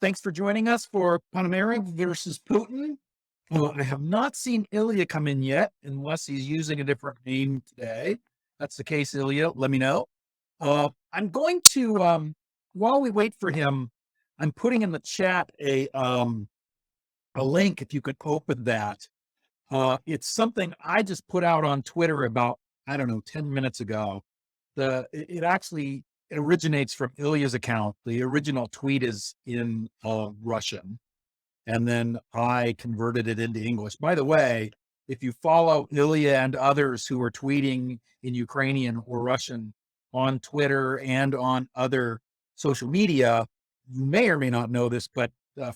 Thanks for joining us for Ponomarev versus Putin. I have not seen Ilya come in yet, unless he's using a different name today. That's the case, Ilya. Let me know. I'm going to, while we wait for him, I'm putting in the chat a link. If you could open that, it's something I just put out on Twitter about, I don't know, 10 minutes ago. It originates from Ilya's account. The original tweet is in Russian, and then I converted it into English. By the way, if you follow Ilya and others who are tweeting in Ukrainian or Russian on Twitter and on other social media, you may or may not know this, but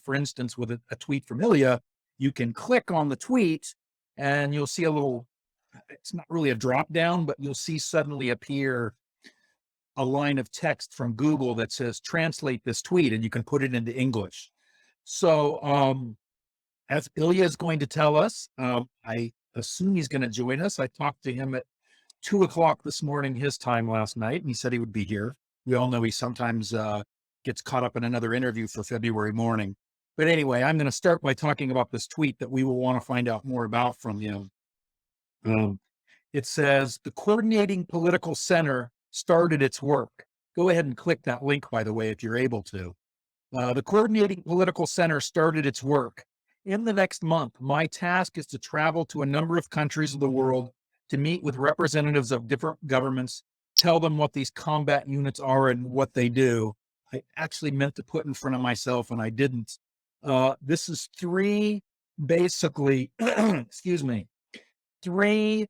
for instance, with a tweet from Ilya, you can click on the tweet and you'll see it's not really a drop down, but you'll see suddenly appear a line of text from Google that says, translate this tweet, and you can put it into English. So as Ilya is going to tell us, I assume he's going to join us. I talked to him at 2:00 this morning, his time last night, and he said he would be here. We all know he sometimes gets caught up in another interview for February morning. But anyway, I'm going to start by talking about this tweet that we will want to find out more about from him. It says, the Coordinating Political Center started its work. Go ahead and click that link, by the way, if you're able to. The Coordinating Political Center started its work. In the next month, my task is to travel to a number of countries of the world to meet with representatives of different governments, tell them what these combat units are and what they do. I actually meant to put in front of myself and I didn't. This is basically, excuse me, three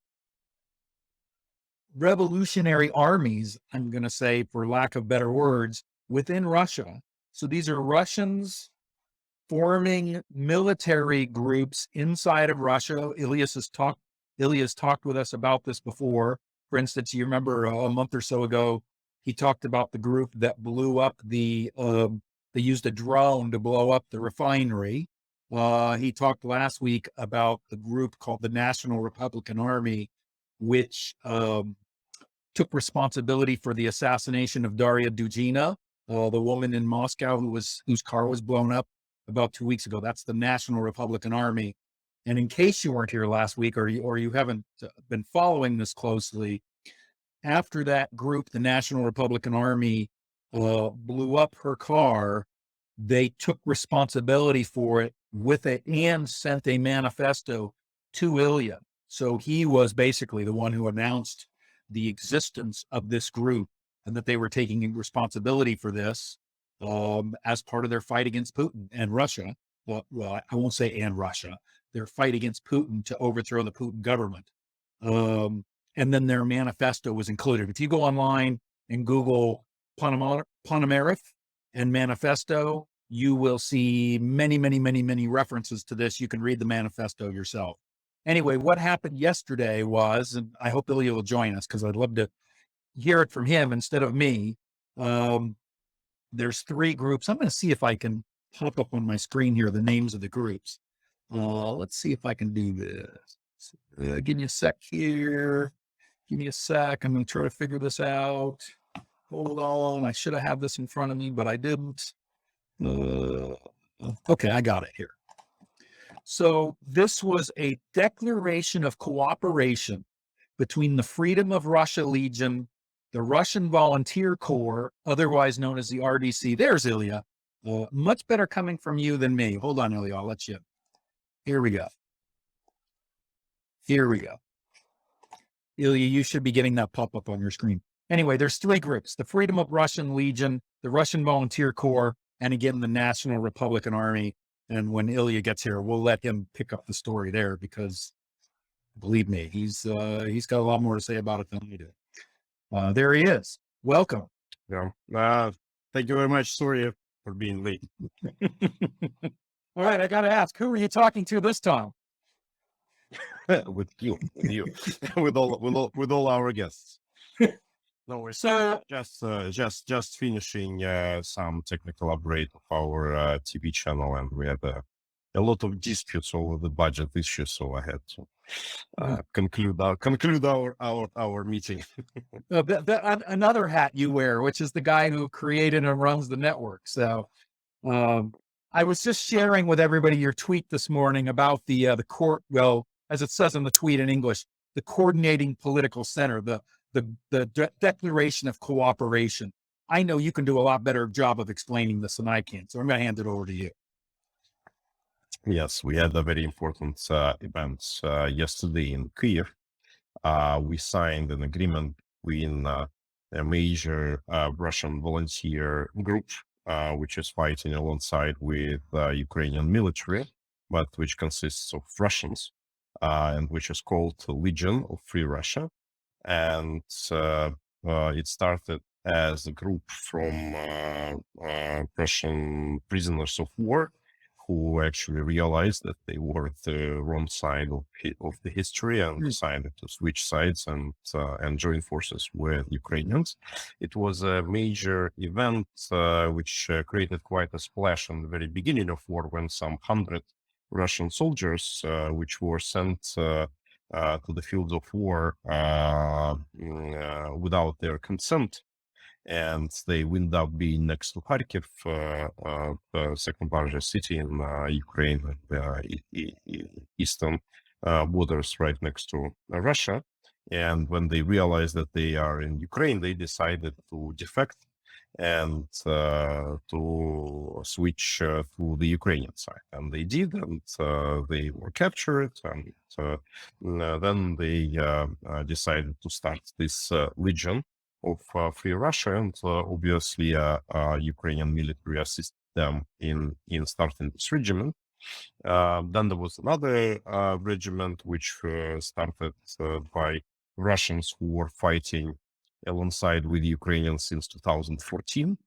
revolutionary armies, I'm going to say, for lack of better words, within Russia. So these are Russians forming military groups inside of Russia. Ilya's talked with us about this before. For instance, you remember a month or so ago, he talked about the group that blew up they used a drone to blow up the refinery. He talked last week about the group called the National Republican Army, which took responsibility for the assassination of Daria Dugina, the woman in Moscow whose car was blown up about 2 weeks ago. That's the National Republican Army. And in case you weren't here last week or you haven't been following this closely, after that group, the National Republican Army, blew up her car, they took responsibility for it and sent a manifesto to Ilya. So he was basically the one who announced the existence of this group and that they were taking responsibility for this as part of their fight against Putin and Russia. Well, I won't say and Russia, their fight against Putin to overthrow the Putin government. And then their manifesto was included. If you go online and Google Ponomarev and manifesto, you will see many, many, many, many references to this. You can read the manifesto yourself. Anyway, what happened yesterday was, and I hope Ilya will join us because I'd love to hear it from him instead of me. There's three groups. I'm going to see if I can pop up on my screen here the names of the groups. Let's see if I can do this. Give me a sec here. Give me a sec. I'm going to try to figure this out. Hold on. I should have had this in front of me, but I didn't. Okay, I got it here. So this was a declaration of cooperation between the Freedom of Russia Legion, the Russian Volunteer Corps, otherwise known as the RDC. There's Ilya. Much better coming from you than me. Hold on, Ilya. I'll let you. Here we go. Here we go. Ilya, you should be getting that pop up on your screen. Anyway, there's three groups: the Freedom of Russian Legion, the Russian Volunteer Corps, and again, the National Republican Army. And when Ilya gets here, we'll let him pick up the story there because, believe me, he's got a lot more to say about it than I do. There he is. Welcome. Yeah. Thank you very much. Sorry for being late. All right, I got to ask, who are you talking to this time? with you, with all our guests. No, we're just finishing some technical upgrade of our TV channel, and we had a lot of disputes over the budget issue, so I had to conclude our meeting. Another hat you wear, which is the guy who created and runs the network. So I was just sharing with everybody your tweet this morning about the court. Well, as it says in the tweet in English, the coordinating political center, the declaration of cooperation. I know you can do a lot better job of explaining this than I can, so I'm going to hand it over to you. Yes, we had a very important event yesterday in Kyiv. We signed an agreement between a major Russian volunteer group, which is fighting alongside with Ukrainian military, but which consists of Russians, and which is called Legion of Free Russia. And it started as a group from Russian prisoners of war who actually realized that they were the wrong side of the history and decided to switch sides and join forces with Ukrainians. It was a major event which created quite a splash in the very beginning of war when some 100 Russian soldiers, which were sent to the fields of war without their consent, and they wound up being next to Kharkiv, the second largest city in Ukraine, eastern borders right next to Russia. And when they realized that they are in Ukraine, they decided to defect and to switch to the Ukrainian side. And they did, and they were captured. And then they decided to start this legion of Free Russia, and obviously Ukrainian military assisted them in starting this regiment. Then there was another regiment which started by Russians who were fighting alongside with Ukrainians since 2014,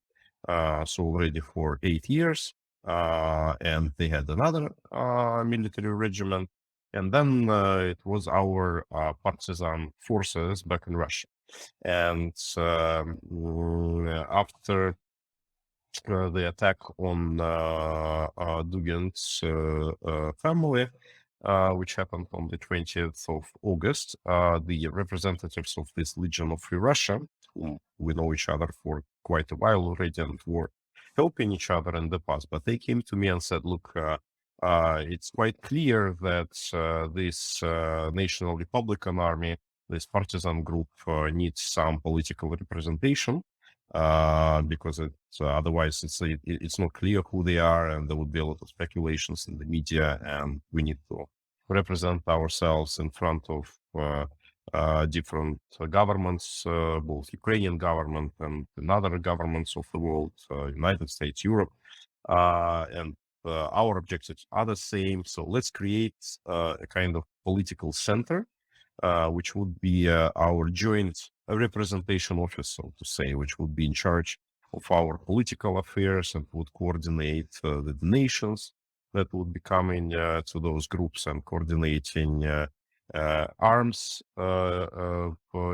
so already for 8 years, and they had another military regiment, and then it was our partisan forces back in Russia. And after the attack on Dugin's family, which happened on the 20th of August, the representatives of this Legion of Free Russia, whom we know each other for quite a while already and were helping each other in the past, but they came to me and said, look, it's quite clear that this National Republican Army, this partisan group, needs some political representation, because otherwise it's not clear who they are, and there would be a lot of speculations in the media, and we need to represent ourselves in front of different governments, both Ukrainian government and other governments of the world, United States, Europe, and our objectives are the same. So let's create a kind of political center, which would be our joint representation office, so to say, which would be in charge of our political affairs and would coordinate the donations that would be coming to those groups and coordinating arms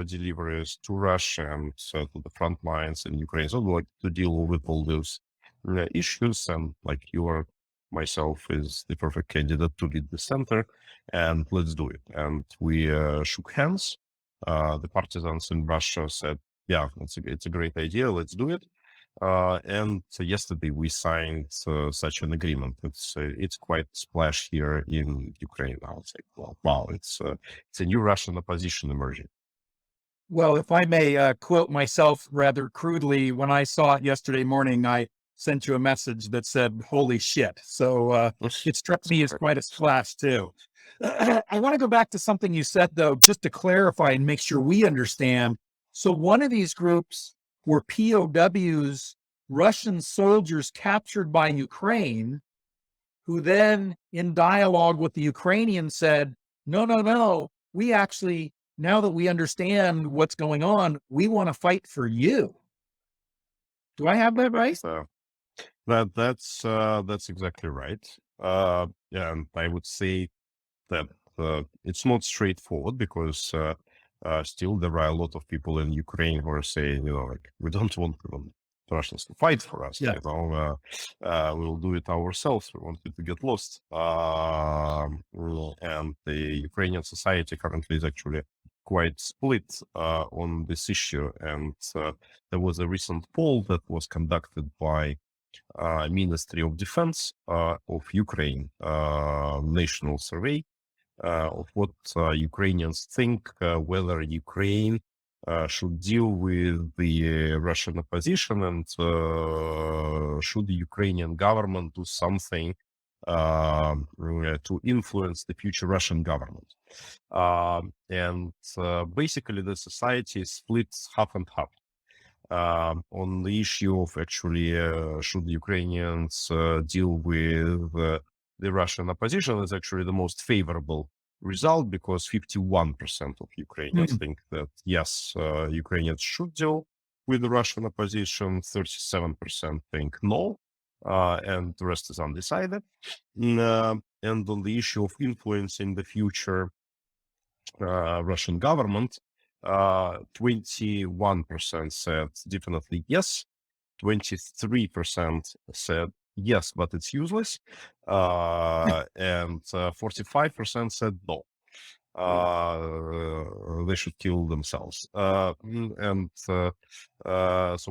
deliveries to Russia and to the front lines in Ukraine. So like to deal with all those issues, and like you are myself is the perfect candidate to lead the center, and let's do it. And we shook hands. The partisans in Russia said, yeah, it's a great idea, let's do it. And yesterday we signed such an agreement. It's quite splash here in Ukraine now. It's like, well, wow, it's a new Russian opposition emerging. Well, if I may quote myself rather crudely, when I saw it yesterday morning, I sent you a message that said, holy shit. So it struck me as quite a splash too. I want to go back to something you said, though, just to clarify and make sure we understand. So one of these groups were POWs, Russian soldiers captured by Ukraine, who then in dialogue with the Ukrainians said, no, we actually, now that we understand what's going on, we want to fight for you. Do I have that right? That's exactly right. And I would say that it's not straightforward, because still there are a lot of people in Ukraine who are saying, like, we don't want the Russians to fight for us. Yeah. We'll do it ourselves. We want it to get lost. And the Ukrainian society currently is actually quite split on this issue. And there was a recent poll that was conducted by Ministry of Defense of Ukraine national survey of what Ukrainians think whether Ukraine should deal with the Russian opposition, and should the Ukrainian government do something to influence the future Russian government. And basically the society is split half and half. On the issue of actually should Ukrainians deal with the Russian opposition, is actually the most favorable result, because 51% of Ukrainians think that yes, Ukrainians should deal with the Russian opposition, 37% think no, and the rest is undecided. And on the issue of influencing the future Russian government, 21% said definitely yes, 23% said yes, but it's useless, and 45% said no. They should kill themselves. So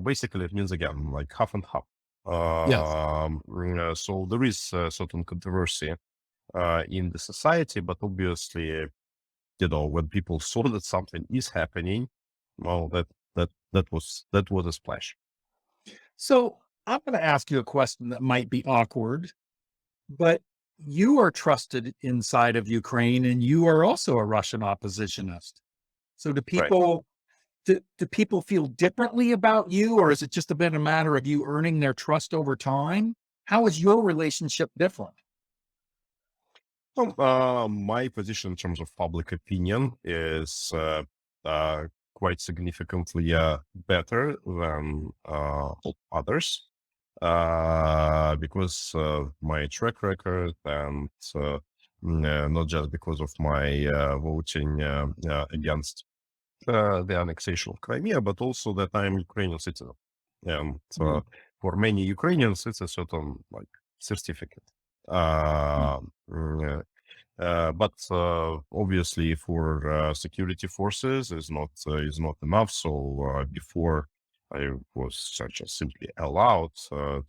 basically it means, again, like half and half. So there is a certain controversy in the society, but obviously, when people saw that something is happening, well, that was a splash. So I'm going to ask you a question that might be awkward, but you are trusted inside of Ukraine, and you are also a Russian oppositionist. So do people do people feel differently about you, or is it just been a matter of you earning their trust over time? How is your relationship different? Well, my position in terms of public opinion is quite significantly better than others, because of my track record, and not just because of my voting against the annexation of Crimea, but also that I'm Ukrainian citizen. And for many Ukrainians, it's a certain certificate. But obviously for security forces is not enough. So before I was just simply allowed to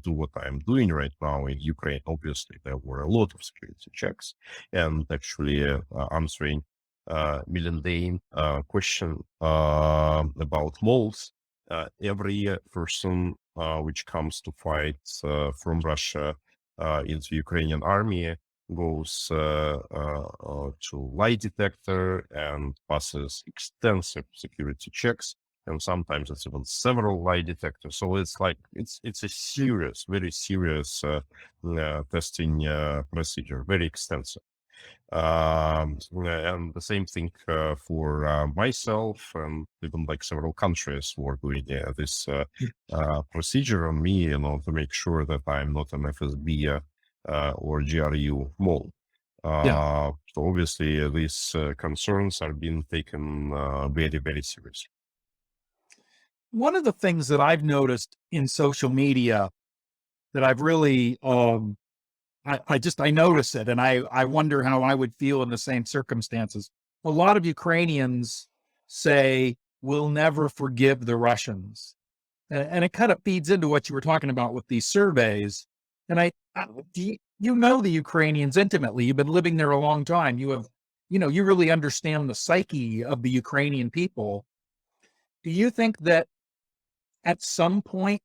do what I'm doing right now in Ukraine, obviously there were a lot of security checks, and actually answering mundane question about moles. Every person which comes to fight from Russia into Ukrainian army goes to lie detector and passes extensive security checks, and sometimes it's even several lie detectors. So it's like it's a serious, very serious testing procedure, very extensive. And the same thing for myself, and even several countries were doing this procedure on me, to make sure that I'm not an FSB or GRU mole. So obviously these concerns are being taken very, very seriously. One of the things that I've noticed in social media that I've really I notice it, and I wonder how I would feel in the same circumstances. A lot of Ukrainians say, we'll never forgive the Russians. And it kind of feeds into what you were talking about with these surveys. And you know the Ukrainians intimately. You've been living there a long time. You really understand the psyche of the Ukrainian people. Do you think that at some point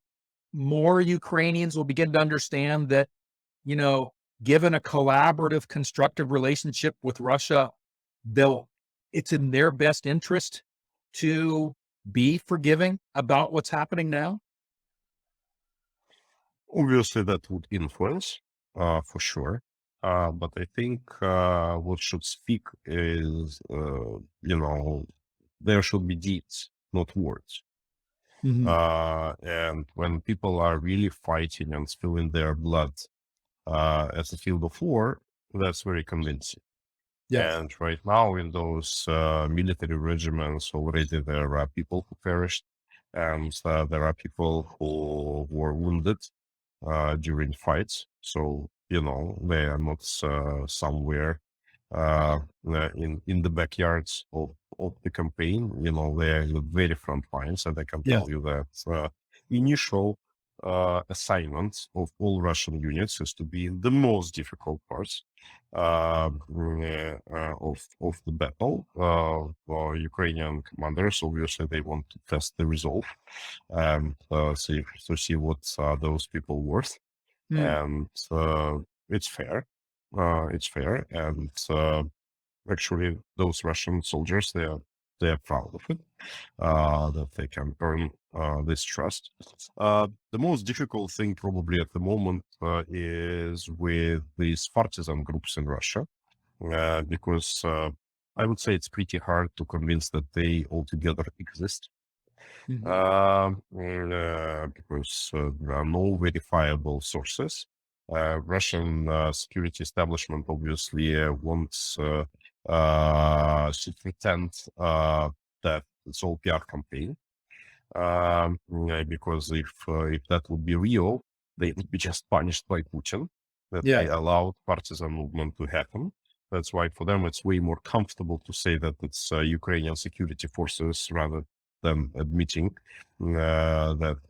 more Ukrainians will begin to understand that, given a collaborative, constructive relationship with Russia, it's in their best interest to be forgiving about what's happening now? Obviously, that would influence, for sure. But I think what should speak is, there should be deeds, not words. And when people are really fighting and spilling their blood as a field of war, that's very convincing. Yes. And right now in those military regiments already there are people who perished, and there are people who were wounded during fights. So, they are not somewhere in the backyards of the campaign. They are in the very front lines, and I can tell you that initial assignment of all Russian units is to be in the most difficult parts of the battle. Ukrainian commanders, obviously, they want to test the resolve and see what those people worth. And it's fair. It's fair, and actually, those Russian soldiers, they are proud of it, that they can earn this trust. The most difficult thing probably at the moment is with these partisan groups in Russia, because I would say it's pretty hard to convince that they altogether exist. Because there are no verifiable sources. Russian security establishment obviously wants to pretend that it's all PR campaign, because if that would be real, they would be just punished by Putin, that they allowed partisan movement to happen. That's why for them it's way more comfortable to say that it's Ukrainian security forces rather than admitting that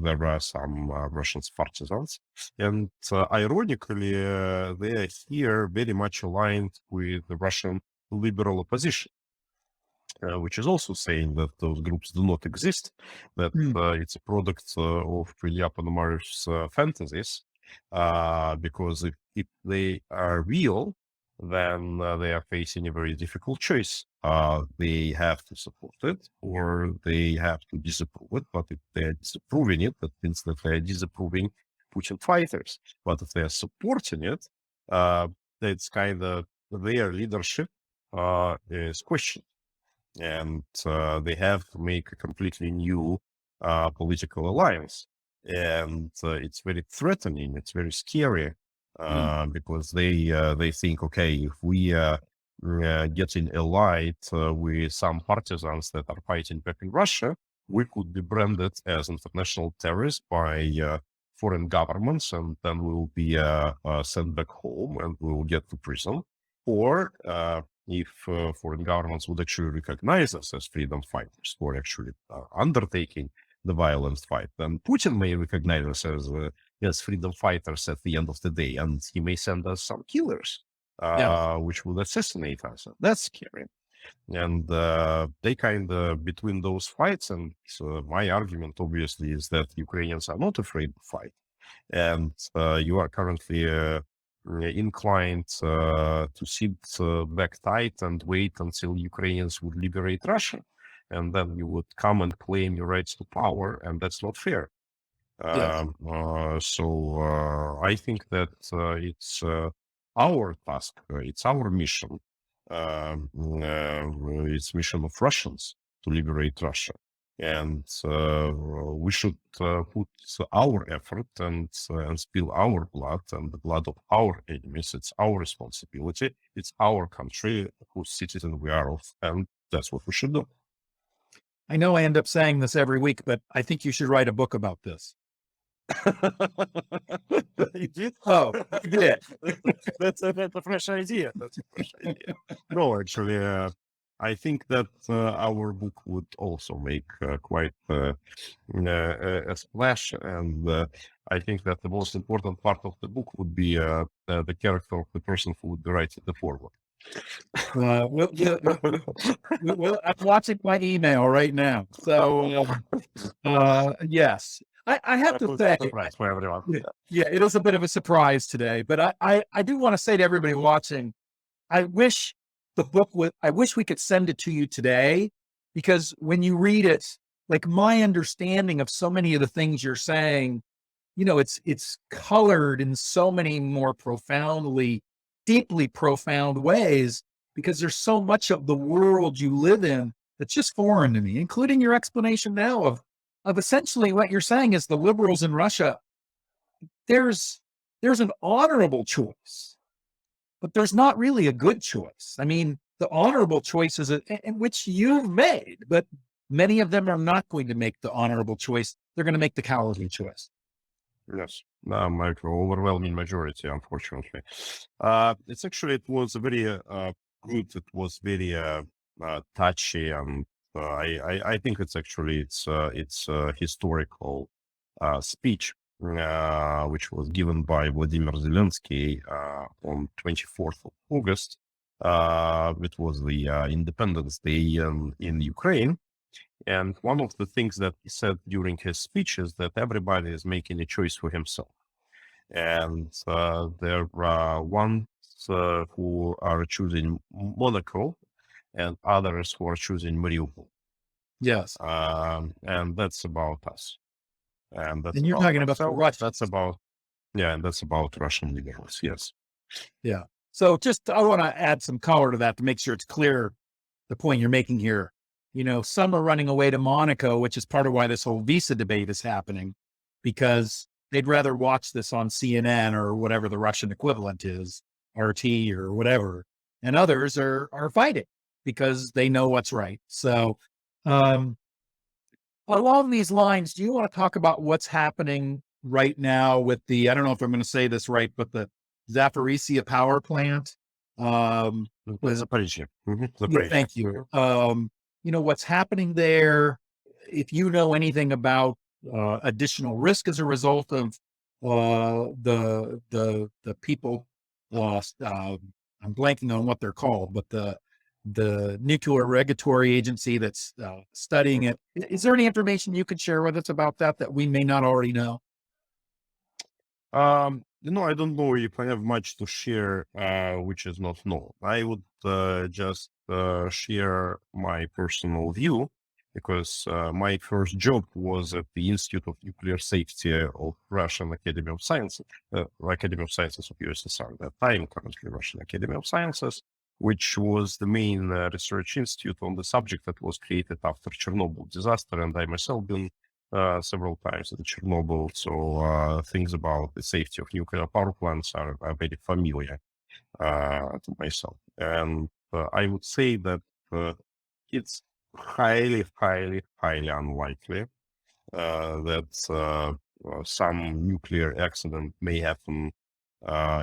there are some Russian partisans. And ironically, they are here very much aligned with the Russian liberal opposition, which is also saying that those groups do not exist, that it's a product of Ilya Ponomarev's fantasies, because if they are real, then they are facing a very difficult choice. They have to support it or they have to disapprove it. But if they are disapproving it, that means that they are disapproving Putin fighters. But if they are supporting it, that's kind of their leadership is questioned. And they have to make a completely new political alliance. And it's very threatening. It's very scary. Because they think, okay, if we getting allied with some partisans that are fighting back in Russia, we could be branded as international terrorists by foreign governments, and then we will be sent back home and we will get to prison. Or if foreign governments would actually recognize us as freedom fighters for actually undertaking the violent fight, then Putin may recognize us as freedom fighters at the end of the day, and he may send us some killers, which will assassinate us. That's scary. And they kind of between those fights, and my argument obviously is that Ukrainians are not afraid to fight, and you are currently inclined to sit back tight and wait until Ukrainians would liberate Russia, and then you would come and claim your rights to power, and that's not fair. So I think that it's our task, it's our mission, it's mission of Russians to liberate Russia. And we should put our effort and spill our blood and the blood of our enemies. It's our responsibility. It's our country whose citizen we are of, and that's what we should do. I know I end up saying this every week, but I think you should write a book about this. You did? Oh, you did. That's a fresh idea. That's a fresh idea. No, actually, I think that our book would also make quite a splash, and I think that the most important part of the book would be the character of the person who would be writing the foreword. I'm watching my email right now. So, yes, I have to say, for everyone. Yeah, it is a bit of a surprise today, but I do want to say to everybody watching, I wish the book I wish we could send it to you today, because when you read it, like my understanding of so many of the things you're saying, it's colored in so many more deeply profound ways, because there's so much of the world you live in that's just foreign to me, including your explanation now of essentially what you're saying is the liberals in Russia, there's an honorable choice, but there's not really a good choice. I mean, the honorable choice is in which you've made, but many of them are not going to make the honorable choice. They're going to make the cowardly choice. Yes, like overwhelming majority, unfortunately. It was very good. It was very touchy, and I think it's historical speech, which was given by Vladimir Zelensky on 24th of August. It was the Independence Day in Ukraine. And one of the things that he said during his speech is that everybody is making a choice for himself. And there are ones who are choosing Monaco and others who are choosing Mariupol. Yes. And that's about us. And that's And you're about talking about the ourselves. Russians. That's about, and that's about Russian liberals. Yes. Yeah. So I want to add some color to that to make sure it's clear the point you're making here. Some are running away to Monaco, which is part of why this whole visa debate is happening, because they'd rather watch this on CNN or whatever the Russian equivalent is, RT or whatever. And others are fighting because they know what's right. So along these lines, do you want to talk about what's happening right now with I don't know if I'm going to say this right, but the Zaporizhzhia power plant? Zaporizhzhia. Yeah, thank you. What's happening there, if you know anything about additional risk as a result of the people lost, I'm blanking on what they're called, but the nuclear regulatory agency that's studying it. Is there any information you could share with us about that we may not already know? I don't know if I have much to share, which is not known. I would just share my personal view, because my first job was at the Institute of Nuclear Safety of Russian Academy of Sciences, Academy of Sciences of USSR at that time, currently Russian Academy of Sciences, which was the main research institute on the subject that was created after Chernobyl disaster. And I myself been several times in Chernobyl, so things about the safety of nuclear power plants are very familiar to myself. And I would say that it's highly, highly, highly unlikely that some nuclear accident may happen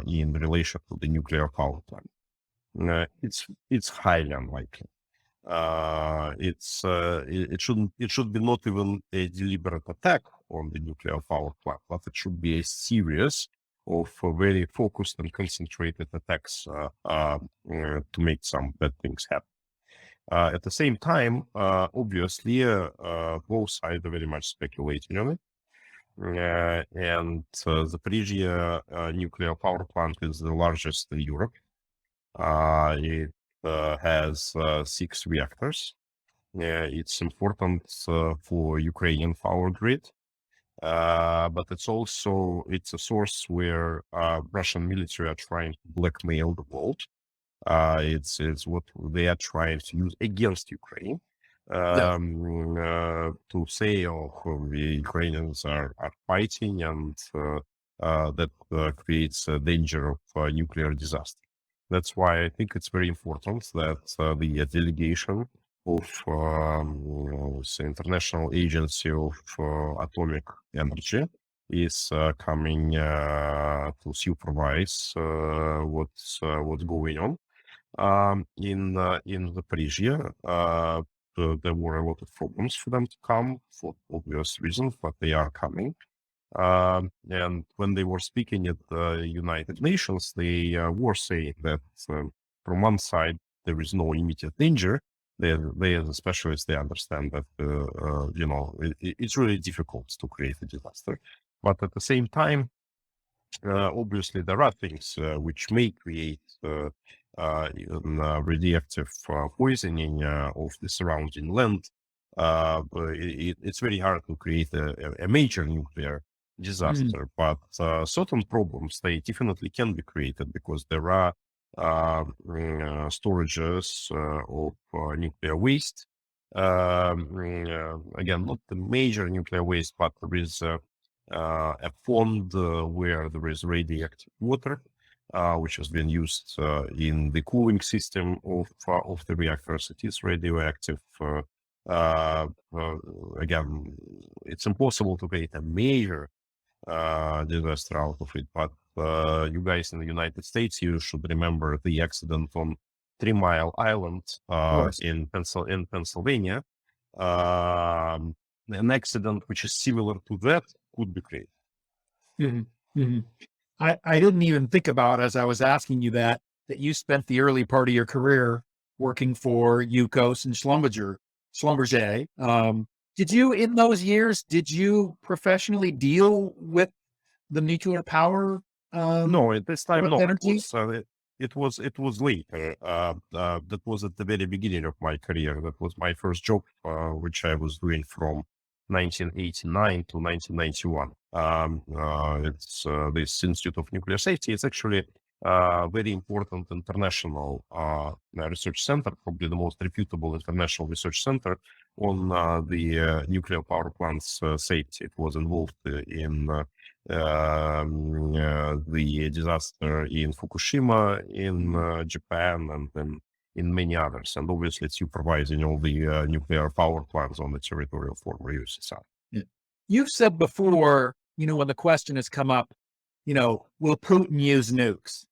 in relation to the nuclear power plant. It's highly unlikely. It should be not even a deliberate attack on the nuclear power plant, but it should be a series of very focused and concentrated attacks to make some bad things happen. At the same time, obviously, both sides are very much speculating on it. And the Zaporizhzhia nuclear power plant is the largest in Europe. It has 6 reactors. It's important for Ukrainian power grid, but it's a source where Russian military are trying to blackmail the world. It's what they are trying to use against Ukraine to say, the Ukrainians are fighting, and that creates a danger of nuclear disaster. That's why I think it's very important that the delegation of the International Agency of Atomic Energy is coming to supervise what's going on. In Zaporizhzhia, there were a lot of problems for them to come for obvious reasons, but they are coming. And when they were speaking at the United Nations, they were saying that from one side, there is no immediate danger. They as a specialist, they understand that, it's really difficult to create a disaster. But at the same time, obviously, there are things which may create radioactive poisoning of the surrounding land. It's very hard to create a major nuclear disaster, but certain problems, they definitely can be created, because there are storages of nuclear waste. Again, not the major nuclear waste, but there is a pond where there is radioactive water, which has been used in the cooling system of the reactors. It is radioactive. Again, it's impossible to create a major disaster out of it, but you guys in the United States, you should remember the accident on 3 Mile Island in Pennsylvania. An accident which is similar to that could be created. I didn't even think about, as I was asking you that you spent the early part of your career working for Yukos and Schlumberger. Did you, in those years, did you professionally deal with the nuclear power? No, at this time, no. Energy? It was later. That was at the very beginning of my career. That was my first job, which I was doing from 1989 to 1991. It's this Institute of Nuclear Safety. It's actually a very important international research center, probably the most reputable international research center on the nuclear power plants safety. It was involved in the disaster in Fukushima in Japan, and then in many others. And obviously it's supervising all the nuclear power plants on the territory of former USSR. Yeah. You've said before, when the question has come up, will Putin use nukes?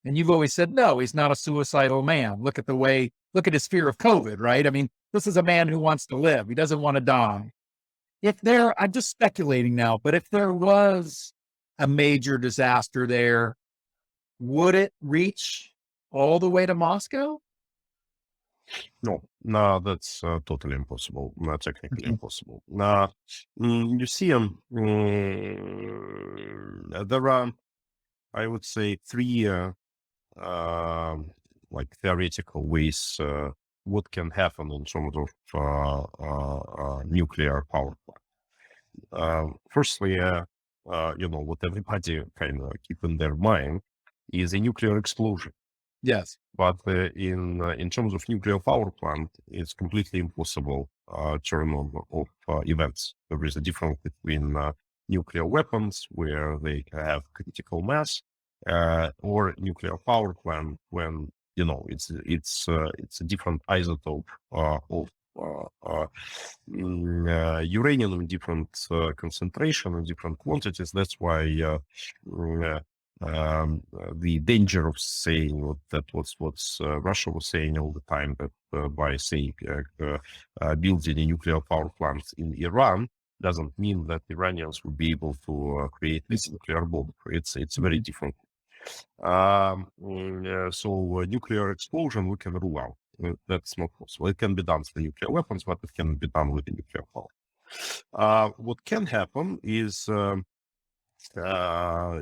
And you've always said, no, he's not a suicidal man. Look at his fear of COVID, right? I mean, this is a man who wants to live. He doesn't want to die. I'm just speculating now, but if there was a major disaster there, would it reach all the way to Moscow? No, that's totally impossible. Not technically impossible. You see, there are, I would say, three like theoretical ways what can happen in terms of nuclear power plant. Firstly, what everybody kind of keep in their mind is a nuclear explosion. Yes. But in terms of nuclear power plant, it's completely impossible turn of events. There is a difference between nuclear weapons, where they have critical mass, or nuclear power plant when it's a different isotope of uranium in different concentration and different quantities. That's why the danger of saying that what Russia was saying all the time, that by saying building a nuclear power plant in Iran doesn't mean that Iranians would be able to create this nuclear bomb. It's very different. So nuclear explosion we can rule out. That's not possible. It can be done with nuclear weapons, but it can be done with the nuclear power. What can happen is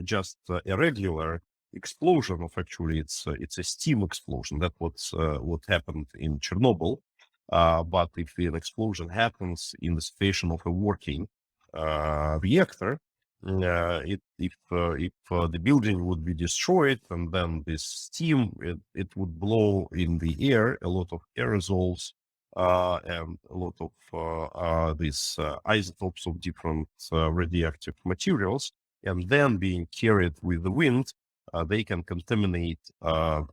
just a regular explosion of, actually it's a steam explosion. That's what happened in Chernobyl. But if an explosion happens in the situation of a working reactor, if the building would be destroyed, and then this steam, it would blow in the air, a lot of aerosols, and a lot of these isotopes of different radioactive materials, and then being carried with the wind, they can contaminate a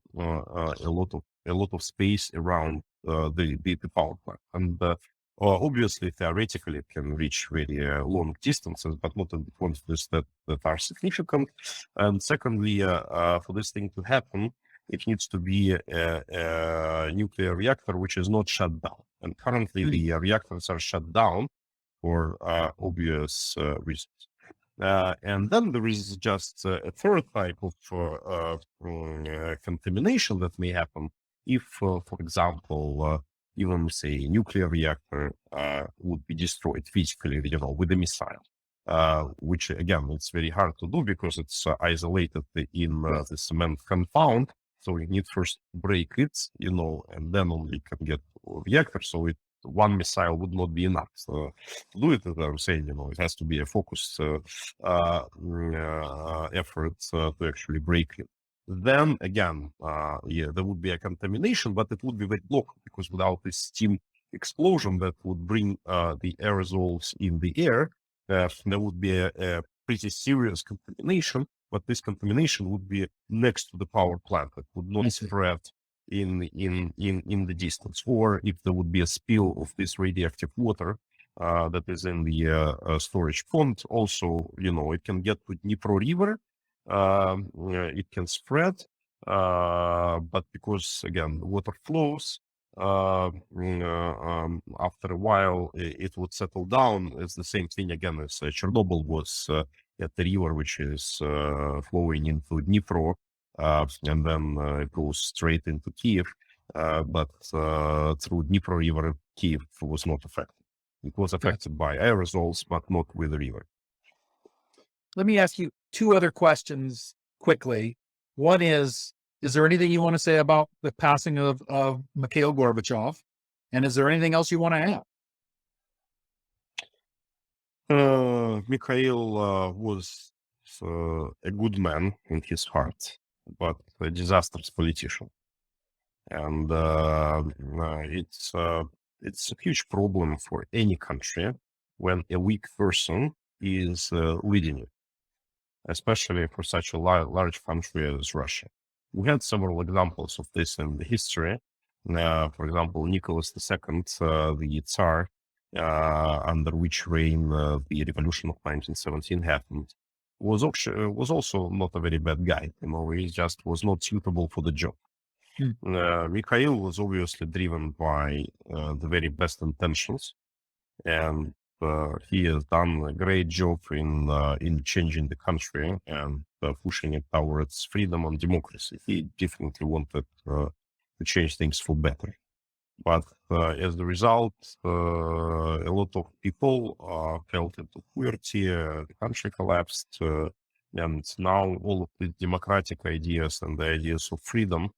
lot of space around the power plant. And obviously, theoretically, it can reach very long distances, but not in the quantities that are significant. And secondly, for this thing to happen, it needs to be a nuclear reactor which is not shut down. And currently, the reactors are shut down for obvious reasons. And then there is just a third type of contamination that may happen if, for example, even say a nuclear reactor would be destroyed physically, with a missile, which again, it's very hard to do because it's isolated in the cement compound. So you need first to break it, and then only can get a reactor. So one missile would not be enough to do it. As I'm saying, it has to be a focused effort to actually break it. Then again, there would be a contamination, but it would be very local, because without this steam explosion that would bring the aerosols in the air, there would be a pretty serious contamination. But this contamination would be next to the power plant. It would not spread in the distance. Or if there would be a spill of this radioactive water that is in the storage pond, also, it can get to Dnipro River. It can spread, but because again, water flows, after a while, it would settle down. It's the same thing again as Chernobyl was at the river, which is flowing into Dnipro, and then it goes straight into Kiev. But through Dnipro River, Kiev was not affected. It was affected by aerosols, but not with the river. Let me ask you two other questions quickly. One is there anything you want to say about the passing of Mikhail Gorbachev? And is there anything else you want to add? Mikhail was a good man in his heart, but a disastrous politician. And it's a huge problem for any country when a weak person is leading it, especially for such a large country as Russia. We had several examples of this in the history. For example, Nicholas II, the Tsar, under which reign the revolution of 1917 happened, was also not a very bad guy. He just was not suitable for the job. Mikhail was obviously driven by the very best intentions, and he has done a great job in changing the country and pushing it towards freedom and democracy. He definitely wanted to change things for better. But as a result, a lot of people fell into poverty, the country collapsed, and now all of the democratic ideas and the ideas of freedom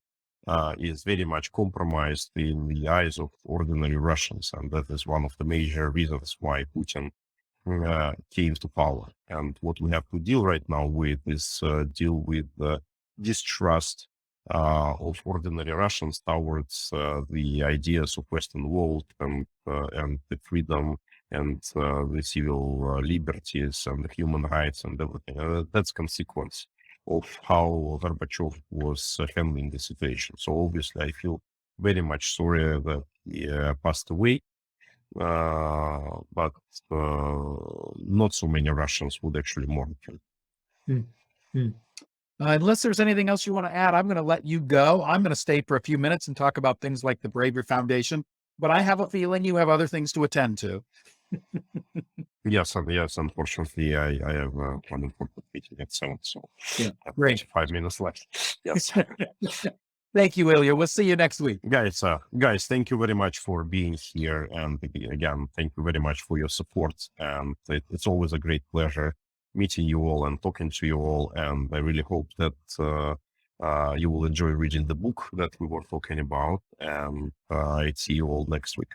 is very much compromised in the eyes of ordinary Russians. And that is one of the major reasons why Putin came to power. And what we have to deal right now with is deal with the distrust of ordinary Russians towards the ideas of Western world and the freedom and the civil liberties and the human rights and everything. That's consequence of how Gorbachev was handling the situation. So obviously, I feel very much sorry that he passed away, but not so many Russians would actually mourn him. Unless there's anything else you want to add, I'm going to let you go. I'm going to stay for a few minutes and talk about things like the Bravery Foundation, but I have a feeling you have other things to attend to. Yes, unfortunately, I have one important meeting at 7, so yeah, great. 5 minutes left. Yes. Thank you, Ilya. We'll see you next week. Guys, thank you very much for being here. And again, thank you very much for your support. And it's always a great pleasure meeting you all and talking to you all. And I really hope that you will enjoy reading the book that we were talking about. And I'd see you all next week.